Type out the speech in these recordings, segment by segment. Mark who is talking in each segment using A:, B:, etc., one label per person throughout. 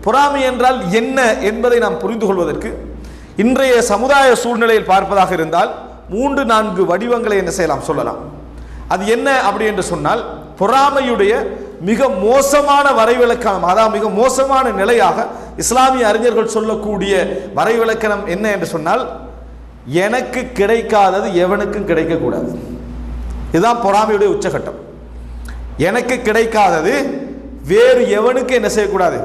A: பொறாமை என்றால் என்ன என்பதை நாம் புரிந்து கொள்வதற்கு இன்றைய சமுதாய சூழ்நிலையில் பார்ப்பதாக இருந்தால் 3-4 வடிவங்களை என்ன செய்யலாம், சொல்லலாம். அது என்ன அப்படி என்று சொன்னால், பொறாமையுடைய மிக மோசமான வரைவிலக்கணம், அதாவது மிக மோசமான நிலையாக இஸ்லாமிய அறிஞர்கள் சொல்லக்கூடிய வரைவிலக்கணம் என்ன என்று சொன்னால், எனக்கு கிடைக்காதது எவனுக்கும் கிடைக்கக்கூடாது. இதுதான் பொறாமையுடைய உச்சகட்டம். எனக்கு கிடைக்காதது வேறு எவனுக்கு என்ன செய்யக்கூடாது,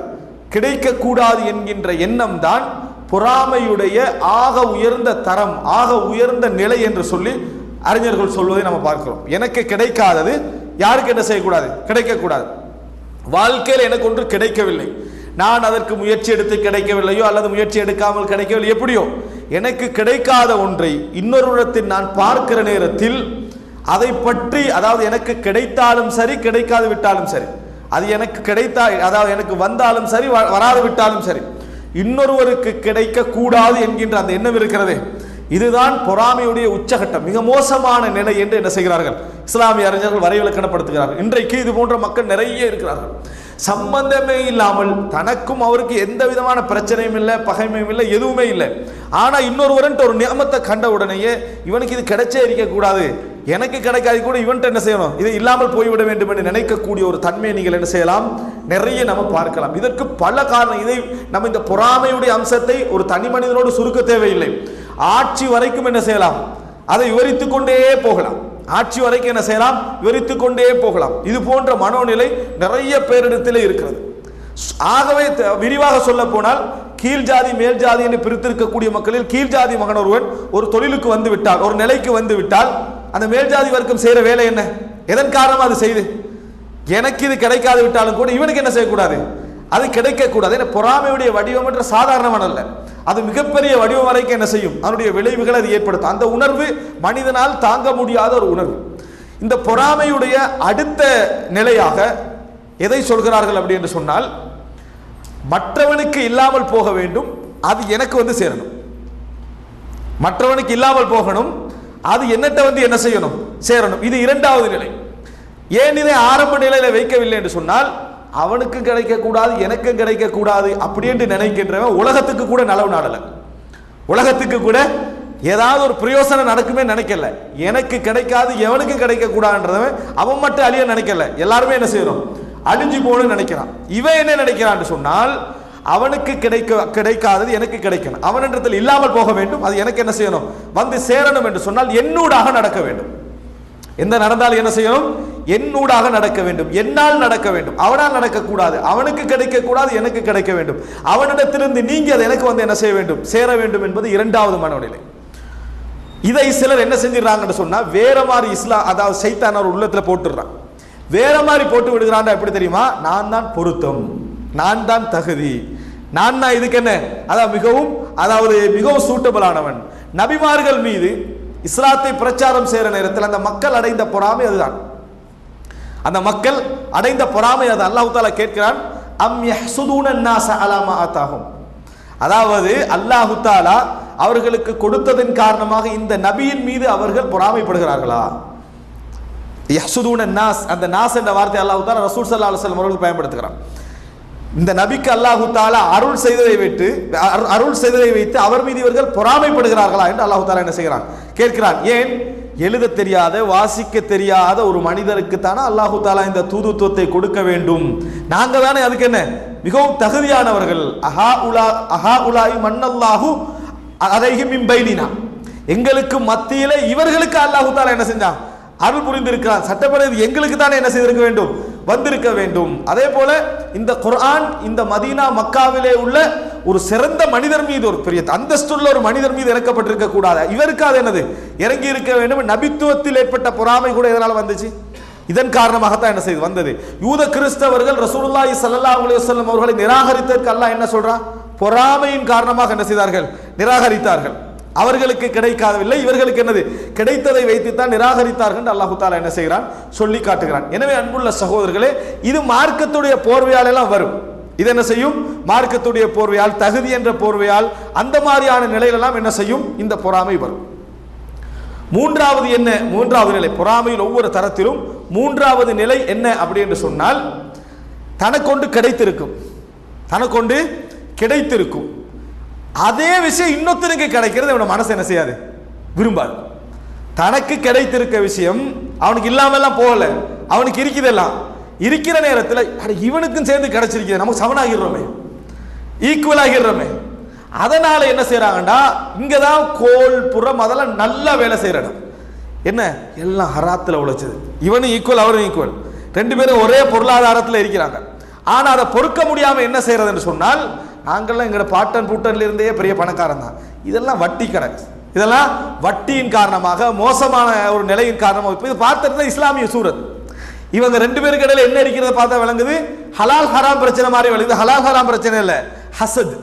A: கிடைக்கக்கூடாது என்கின்ற எண்ணம் தான் பொறாமையுடைய ஆக உயர்ந்த தரம், ஆக உயர்ந்த நிலை என்று சொல்லி அறிஞர்கள் சொல்வதை நம்ம பார்க்கிறோம். எனக்கு கிடைக்காதது யாருக்கு என்ன செய்யக்கூடாது, கிடைக்கக்கூடாது. வாழ்க்கையில் எனக்கு ஒன்று கிடைக்கவில்லை, நான் அதற்கு முயற்சி எடுத்து கிடைக்கவில்லையோ அல்லது முயற்சி எடுக்காமல் கிடைக்கவில்லை, எப்படியோ எனக்கு கிடைக்காத ஒன்றை இன்னொருடத்தில் நான் பார்க்கிற நேரத்தில் அதை பற்றி, அதாவது எனக்கு கிடைத்தாலும் சரி கிடைக்காது விட்டாலும் சரி, அது எனக்கு கிடைத்தா, அதாவது எனக்கு வந்தாலும் சரி வராது விட்டாலும் சரி, இன்னொருவருக்கு கிடைக்க கூடாது என்கின்ற அந்த எண்ணம் இருக்கிறது. இதுதான் பொறாமையுடைய உச்சகட்டம், மிக மோசமான நிலை என்று என்ன செய்கிறார்கள் இஸ்லாமிய அறிஞர்கள் வரைவிலக்கணப்படுத்துகிறார்கள். இன்றைக்கு இது போன்ற மக்கள் நிறைய இருக்கிறார்கள். சம்பந்தமே இல்லாமல் தனக்கும் அவருக்கு எந்த விதமான பிரச்சனையும் இல்லை, பகைமையும் இல்லை, எதுவுமே இல்லை. ஆனா இன்னொருவரன் ஒரு நியமத்தை கண்ட உடனேயே இவனுக்கு இது கிடைச்சே இருக்கக்கூடாது, எனக்கு கிடைக்காது கூட இவன்ட்டு என்ன செய்யணும், இது இல்லாமல் போய்விட வேண்டும் என்று நினைக்கக்கூடிய ஒரு தன்மையை நீங்கள் என்ன செய்யலாம், நிறைய நம்ம பார்க்கலாம். இதற்கு பல காரணம். இதை நம்ம இந்த பொறாமையுடைய அம்சத்தை ஒரு தனி மனிதனோடு சுருக்க தேவையில்லை, ஆட்சி வரைக்கும் என்ன செய்யலாம், அதை விவரித்துக் கொண்டே போகலாம். ஆட்சி வரைக்கும் என்ன செய்யலாம், விவரித்துக் கொண்டே போகலாம். இது போன்ற மனோநிலை நிறைய பேரிடத்திலே இருக்கிறது. ஆகவே விரிவாக சொல்ல போனால், கீழ் ஜாதி மேல் ஜாதி என்று பிரித்திருக்கக்கூடிய மக்களில் கீழ் ஜாதி மகன் ஒருவன் ஒரு தொழிலுக்கு வந்து விட்டால், ஒரு நிலைக்கு வந்து விட்டால், அந்த மேல் ஜாதி வர்க்கம் செய்யற வேலை என்ன, எதன் காரணமா அது செய்து, எனக்கு இது கிடைக்காது விட்டாலும் கூட இவனுக்கு என்ன செய்யக்கூடாது, அது கிடைக்கக்கூடாது. பொறாமையுடைய வடிவம் என்ற சாதாரணமான அல்ல, அது மிகப்பெரிய வடிவம் வரைக்கும் என்ன செய்யும், அதனுடைய விளைவுகளை அது ஏற்படுத்தும். அந்த உணர்வு மனிதனால் தாங்க முடியாத ஒரு உணர்வு. இந்த பொறாமையுடைய அடுத்த நிலையாக எதை சொல்கிறார்கள் அப்படி என்று சொன்னால், மற்றவனுக்கு இல்லாமல் போக வேண்டும், அது எனக்கு வந்து சேரணும். மற்றவனுக்கு இல்லாமல் போகணும், அது என்னட்ட வந்து என்ன செய்யணும், சேரணும். இது இரண்டாவது நிலை. ஏன் இதை ஆரம்ப நிலையில வைக்கவில்லை என்று சொன்னால், அவனுக்கு கிடைக்க கூடாது எனக்கும் கிடைக்க கூடாது அப்படி என்று நினைக்கின்றவன் உலகத்துக்கு கூட நலவு நாடல, உலகத்துக்கு கூட ஏதாவது ஒரு பிரயோசனம் நடக்குமே நினைக்கல. எனக்கு கிடைக்காது எவனுக்கும் கிடைக்க கூடாதுன்றவன் அவன் மட்டும் அழிய நினைக்கல, எல்லாருமே என்ன செய்யணும், அழிஞ்சு போகணும்னு நினைக்கிறான். இவன் என்ன நினைக்கிறான் சொன்னால், அவனுக்கு கிடைக்காதது எனக்கு கிடைக்கணும், அவனிடத்தில் இல்லாமல் போக வேண்டும், அது எனக்கு என்ன செய்யணும், வந்து சேரணும் என்று சொன்னால் என்னூடாக நடக்க வேண்டும். எந்த நடந்தால் என்ன செய்யணும், என்னூடாக நடக்க வேண்டும், என்னால் நடக்க வேண்டும், அவனால் நடக்கக்கூடாது, அவனுக்கு கிடைக்க கூடாது எனக்கு கிடைக்க வேண்டும், அவனிடத்திலிருந்து நீங்கி அதை எனக்கு வந்து என்ன செய்ய வேண்டும், சேர வேண்டும் என்பது இரண்டாவது மனோநிலை. இதை சிலர் என்ன செஞ்சிடறாங்கன்னு சொன்னா, வேற மாதிரி இஸ்லாம், அதாவது சைத்தான் ஒரு உள்ளத்துல போட்டுடுறான், வேற மாதிரி போட்டு விடுகிறான். எப்படி தெரியுமா, நான் தான் பொருத்தம், நான் தான் தகுதி, நான் தான் இதுக்கு என்ன, அதாவது மிகவும் சூட்டபிள் ஆனவன். நபிமார்கள் மீது இஸ்லாத்தை பிரச்சாரம் செய்கிற நேரத்தில் அந்த மக்கள் அடைந்த பொறாமை அதுதான், அந்த மக்கள் அடைந்த பொறாமை அது. அல்லாஹ் தஆலா கேட்கிறான், அம் யஹ்சுதூன الناس على ما آتاهم, அதாவது அல்லாஹ் தஆலா அவர்களுக்கு கொடுத்ததன் காரணமாக இந்த நபியின் மீது அவர்கள் பொறாமைப்படுகிறார்களா. யஹ்சுதூன الناس, அந்த நாஸ் என்ற வார்த்தை அல்லாஹ் தஆலா ரசூல் ஸல்லல்லாஹு அலைஹி வஸல்லம் அவர்கள் பயன்படுத்துகிறான். இந்த நபிக்கு அல்லாஹ் தஆலா அருள் செய்ததை வைத்து அவர் மீது இவர்கள் பொறாமைப்படுகிறார்களா என்று அல்லாஹ் தஆலா என்ன செய்கிறான், கேட்கிறான். ஏன், எழுத தெரியாத வாசிக்க தெரியாத ஒரு மனிதருக்கு தானே அல்லாஹ் தஆலா இந்த தூதுத்துவத்தை கொடுக்க வேண்டும், நாங்க தானே அதுக்கு என்ன மிகவும் தகுதியானவர்கள். அஹா உலாய் மன்னல்லாஹு அலைஹிம் மின் பைனினா, எங்களுக்கு மத்தியிலே இவர்களுக்கு அல்லாஹ் தஆலா என்ன செஞ்சான், அருள் புரிந்திருக்கிறான். சட்டப்படி எங்களுக்கு தானே என்ன செய்திருக்க வேண்டும், வந்திருக்க வேண்டும். அதே போல இந்த குர்ஆன் இந்த மதீனா மக்காவிலே உள்ள ஒரு சிறந்த மனிதர் மீது, ஒரு பெரிய அந்தஸ்துள்ள ஒரு மனிதர் மீது இறக்கப்பட்டிருக்க கூடாது, இவருக்கு அது என்னது இறங்கி இருக்க வேண்டும். நபித்துவத்தில் ஏற்பட்ட பொறாமை கூட எதனால வந்துச்சு, இதன் காரணமாகத்தான் என்ன செய்து வந்தது. யூத கிறிஸ்தவர்கள் ரசூலுல்லாஹி ஸல்லல்லாஹு அலைஹி வஸல்லம் அவர்களை நிராகரித்ததற்கு அல்லாஹ் என்ன சொல்றான், பொறாமையின் காரணமாக என்ன செய்தார்கள், நிராகரித்தார்கள். அவர்களுக்கு கிடைக்காதவில்லை, இவர்களுக்கு என்னது கிடைத்ததை வைத்துத்தான் நிராகரித்தார்கள் அல்லாஹ் தஆலா என்ன செய்கிறான், சொல்லி காட்டுகிறான். எனவே அன்புள்ள சகோதரர்களே, இது மார்க்கத்துடைய போர்வையால் எல்லாம் வரும். இது என்ன செய்யும், மார்க்கத்துடைய போர்வையால், தகுதி என்ற போர்வையால், அந்த மாதிரியான நிலையிலெல்லாம் என்ன செய்யும், இந்த பொறாமை வரும். மூன்றாவது என்ன, மூன்றாவது நிலை, பொறாமையில் ஒவ்வொரு தரத்திலும் மூன்றாவது நிலை என்ன அப்படி என்று சொன்னால், தனக்கொண்டு கிடைத்திருக்கும், தனக்கு கொண்டு கிடைத்திருக்கும். அதே விஷயம் இன்னொருத்தனுக்கு கிடைக்கிறது அவன மனசு என்ன செய்யாது, விரும்பாது. தனக்கு கிடைத்திருக்க விஷயம் அவனுக்கு இல்லாமலாம் போகல, அவனுக்கு இருக்குதெல்லாம். இருக்கிற நேரத்தில் இவனுக்கும் சேர்ந்து கிடைச்சிருக்கிறது, நமக்கு சமனாகிடுறோமே, ஈக்குவல் ஆகிடுறோமே. அதனால என்ன செய்யறாங்கடா, இங்கதான் கோல் புறம் அதெல்லாம் நல்லா வேலை செய்யற இடம். என்ன எல்லாம் ஹராத்துல உழைச்சது, இவனும் ஈக்குவல் அவரும் ஈக்குவல், ரெண்டு பேரும் ஒரே பொருளாதாரத்தில் இருக்கிறாங்க. ஆனா அதை பொறுக்க முடியாம என்ன செய்யறதுன்னு சொன்னால், நாங்கள்லாம் எங்களோட பாட்டன் பூட்டன்ல இருந்தே பெரிய பணக்காரன் தான், இதெல்லாம் வட்டி கணக்கு, இதெல்லாம் வட்டியின் காரணமாக மோசமான ஒரு நிலையின் காரணமாக. இப்போ இது பார்த்துட்டு இஸ்லாமிய சூரத், இவங்க ரெண்டு பேருக்கு இடையில என்ன இருக்கிறத பார்த்தா விளங்குது, ஹலால் ஹராம் பிரச்சனை மாதிரி விளங்குது. ஹலால் ஹராம் பிரச்சனை இல்லை, ஹசத்,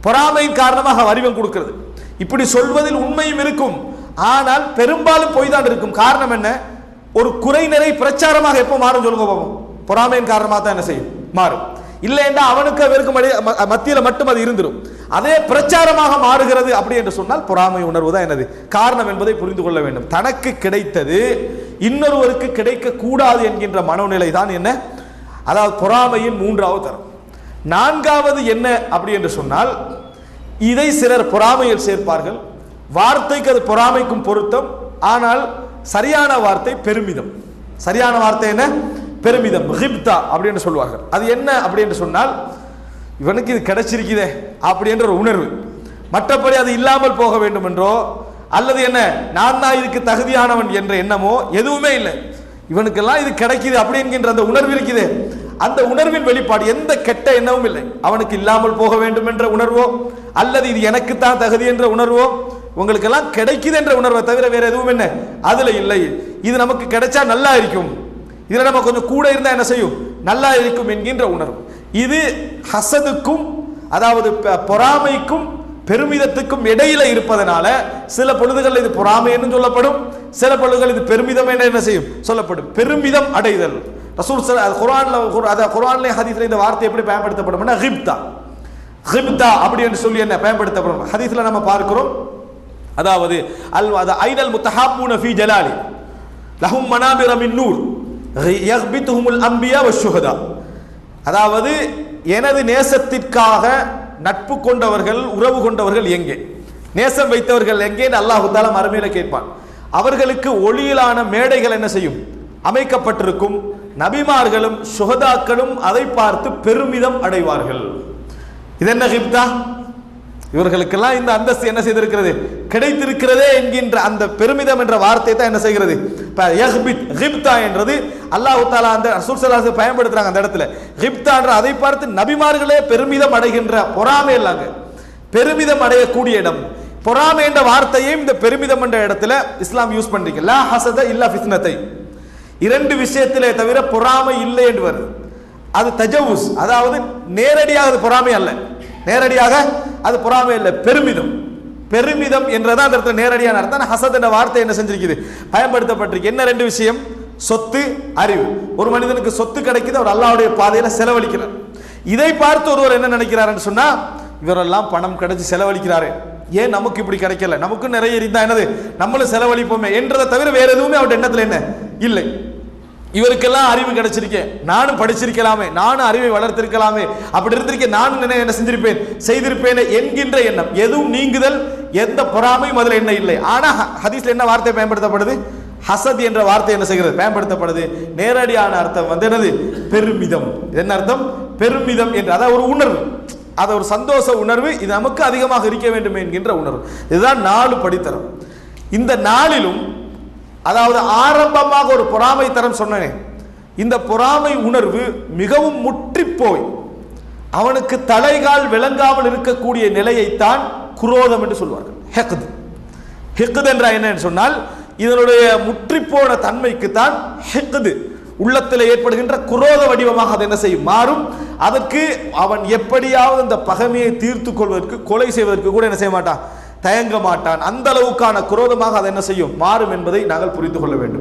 A: பொறாமையின் காரணமாக வடிவம் கொடுக்கிறது. இப்படி சொல்வதில் உண்மையும் இருக்கும், ஆனால் பெரும்பாலும் பொய் தான் இருக்கும். காரணம் என்ன, ஒரு குறை நிறை பிரச்சாரமாக எப்போ மாறும் சொல்லுங்க பாப்போம், பொறாமையின் காரணமாக தான் என்ன செய்யும் மாறும். இல்லைன்னா அவனுக்கு அவருக்கு மத்தியில் மட்டும் அது இருந்துடும். அதே பிரச்சாரமாக மாறுகிறது அப்படி என்று சொன்னால் பொறாமை உணர்வு தான் என்னது காரணம் என்பதை புரிந்து கொள்ள வேண்டும். தனக்கு கிடைத்தது இன்னொருவருக்கு கிடைக்க கூடாது என்கின்ற மனோநிலை தான் என்ன, அதாவது பொறாமையின் மூன்றாவது தரம். நான்காவது என்ன அப்படி என்று சொன்னால், இதை சிலர் பொறாமையில் சேர்ப்பார்கள். வார்த்தைக்கு அது பொறாமைக்கும் பொருத்தம், ஆனால் சரியான வார்த்தை பெருமிதம். சரியான வார்த்தை என்ன, பெருமிதம், கிப்தா அப்படின்னு சொல்வார்கள். அது என்ன அப்படி என்று சொன்னால், இவனுக்கு இது கிடைச்சிருக்குதே அப்படி என்ற ஒரு உணர்வு. மற்றபடி அது இல்லாமல் போக வேண்டும் என்றோ அல்லது என்ன நான் தான் இதுக்கு தகுதியானவன் என்ற எண்ணமோ எதுவுமே இல்லை. இவனுக்கெல்லாம் இது கிடைக்குது அப்படி என்கின்ற அந்த உணர்வு இருக்குது. அந்த உணர்வின் வெளிப்பாடு எந்த கெட்ட எண்ணமும் இல்லை. அவனுக்கு இல்லாமல் போக வேண்டும் என்ற உணர்வோ அல்லது இது எனக்கு தான் தகுதி என்ற உணர்வோ, உங்களுக்கெல்லாம் கிடைக்குது என்ற உணர்வை தவிர வேற எதுவும் என்ன அதுல இல்லை. இது நமக்கு கிடைச்சா நல்லா இருக்கும், இதுல நம்ம கொஞ்சம் கூட இருந்தா என்ன செய்யும் நல்லா இருக்கும் என்கின்ற உணர்வு. இது ஹசதுக்கும் அதாவது பொறாமைக்கும் பெருமிதத்துக்கும் இடையில இருப்பதனால சில பொழுதுகள் இது பொறாமை என்று சொல்லப்படும், சில பொழுதுகள் இது பெருமிதம் என்று என்ன செய்யும் சொல்லப்படும். பெருமிதம் அடைதல் ரசூல் குர்ஆன்ல ஹதீஸ்ல இந்த வார்த்தை எப்படி பயன்படுத்தப்படும்னா கிப்தா, கிப்தா அப்படி என்று சொல்லி என்ன பயன்படுத்தப்படும். ஹதீஸ்ல நம்ம பார்க்கிறோம், அதாவது ஐனல் முத்தஹாபூன ஃபீ ஜலாலி லஹும் மனாபிர மின் நூர் யக்பிதுஹுமுல் அன்பியா வஷ்ஷுஹதா. அதாவது எனது நேசத்திற்காக நட்பு கொண்டவர்கள் உறவு கொண்டவர்கள் எங்கே, நேசம் வைத்தவர்கள் எங்கே அல்லாஹ் தஆலா மறுமையில கேட்பான். அவர்களுக்கு ஒளியிலான மேடைகள் என்ன செய்யும் அமைக்கப்பட்டிருக்கும், நபிமார்களும் சுஹதாக்களும் அதை பார்த்து பெருமிதம் அடைவார்கள். இது என்ன கிப்தா, இவர்களுக்கெல்லாம் இந்த அந்தஸ்து என்ன செய்திருக்கிறது கிடைத்திருக்கிறதே என்கின்ற அந்த பெருமிதம் என்ற வார்த்தை தான் என்ன செய்கிறது கிப்தா என்றது அல்லாஹ் தஆலா அந்த ரசூல் ஸல்லல்லாஹு அலைஹி பயன்படுத்துறாங்க. அந்த இடத்துல கிப்தா என்ற அதை பார்த்து நபிமார்களே பெருமிதம் அடைகின்ற பொறாமை இல்லாங்க பெருமிதம் அடையக்கூடிய இடம். பொறாமை என்ற வார்த்தையும் இந்த பெருமிதம் என்ற இடத்துல இஸ்லாம் யூஸ் பண்றீங்க. லா ஹஸத இல்லா ஃபித்னத்தை, இரண்டு விஷயத்திலே தவிர பொறாமை இல்லை என்று வருது. அது தஜவுஸ், அதாவது நேரடியாக அது பொறாமை அல்ல, நேரடியாக அது பொறாமை இல்லை, பெருமிதம். பெருமிதம் என்றதான் அந்த இடத்துல நேரடியான அர்த்தம். ஹசத் என்ற வார்த்தை என்ன செஞ்சிருக்குது பயன்படுத்தப்பட்டிருக்கு. என்ன ரெண்டு விஷயம், சொத்து அறிவு. ஒரு மனிதனுக்கு சொத்து கிடைக்குது, அவர் அல்லாஹ்வுடைய பாதையில செலவழிக்கிறார். இதை பார்த்து ஒருவர் என்ன நினைக்கிறாருன்னு சொன்னா, இவரெல்லாம் பணம் கிடைச்சு செலவழிக்கிறாரு, ஏன் நமக்கு இப்படி கிடைக்கல, நமக்கு நிறைய இருந்தா என்னது நம்மளும் செலவழிப்போமே என்றதை தவிர வேற எதுவுமே அவருடைய எண்ணத்துல என்ன இல்லை. இவருக்கெல்லாம் அறிவு கிடைச்சிருக்கேன், நானும் படிச்சிருக்கலாமே, நானும் அறிவை வளர்த்திருக்கலாமே, அப்படி இருந்திருக்கேன், நானும் என்ன செஞ்சிருப்பேன் செய்திருப்பேன் என்கின்ற எண்ணம் எதுவும் நீங்குதல், எந்த பொறாமையும் அதுல என்ன இல்லை. ஆனா ஹதீஸ்ல என்ன வார்த்தை பயன்படுத்தப்படுது, ஹசத் என்ற வார்த்தை என்ன செய்கிறது பயன்படுத்தப்படுது. நேரடியான அர்த்தம் வந்து என்னது பெருமிதம். என்ன அர்த்தம், பெருமிதம் என்று, அதாவது ஒரு உணர்வு, அது ஒரு சந்தோஷ உணர்வு, இது நமக்கு அதிகமாக இருக்க வேண்டும் என்கின்ற உணர்வு. இதுதான் 4 படித்தரம். இந்த 4லும் அதாவது ஆரம்பமாக ஒரு பொறாமை தரம் சொன்னேன், இந்த பொறாமை உணர்வு மிகவும் முற்றி போய் அவனுக்கு தலைகால் விளங்காமல் இருக்கக்கூடிய நிலையைத்தான் குரோதம் என்று சொல்வார்கள். ஹெக்து, ஹெக்து என்றால் என்ன சொன்னால், இதனுடைய முற்றிப்போன தன்மைக்கு தான் ஹெக்து, உள்ளத்தில் ஏற்படுகின்ற குரோத வடிவமாக அது என்ன செய்யும் மாறும். அதற்கு அவன் எப்படியாவது அந்த பகைமையை தீர்த்து கொள்வதற்கு, கொலை செய்வதற்கு கூட என்ன செய்ய மாட்டான், தயங்க மாட்டான். அந்த அளவுக்கான குரோதமாக அது என்ன செய்யும் மாறும் என்பதை நாங்கள் புரிந்து கொள்ள வேண்டும்.